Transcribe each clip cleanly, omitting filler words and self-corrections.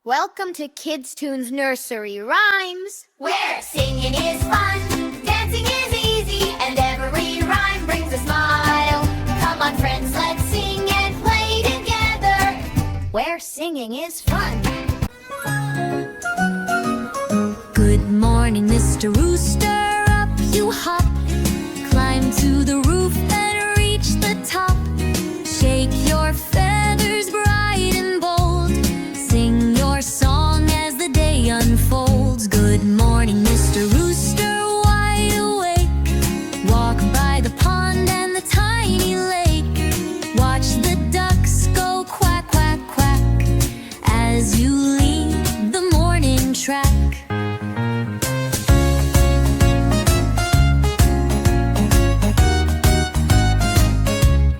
Welcome to Kids Tunes Nursery Rhymes, where singing is fun, dancing is easy, and every rhyme brings a smile. Come on friends, let's sing and play together, where singing is fun. Good morning, Mr. Rooster, up you hop. Climb to the roof and reach the top. Shake your feathers bright and bold. Sing your song as the day unfolds. Good morning, Mr. Rooster, wide awake. Walk by the pond and the tiny lake. Watch the ducks go quack, quack, quack as you lead the morning track.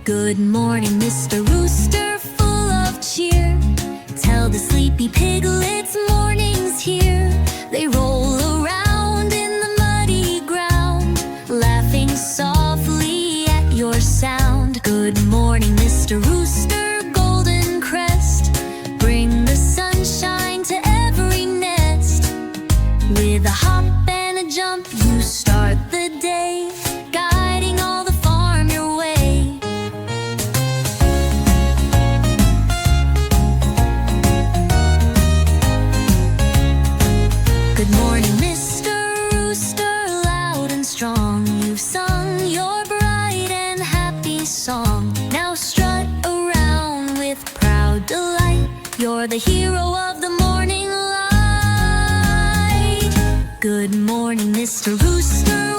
Good morning, Mr. Rooster, full of cheer. Tell the sleepy piglets morning's here. They roll around in the muddy ground, laughing softly at your sound. Good morning, Mr. Rooster, golden crest. Bring the sunshine to every nest. With a hop and a jump, you start the day, guiding all the farm your way. Good morning, Mr. Rooster, loud and strong. You've sung your bright and happy song. Now strut around with proud delight. You're the hero of the morning light. Good morning, Mr. Rooster,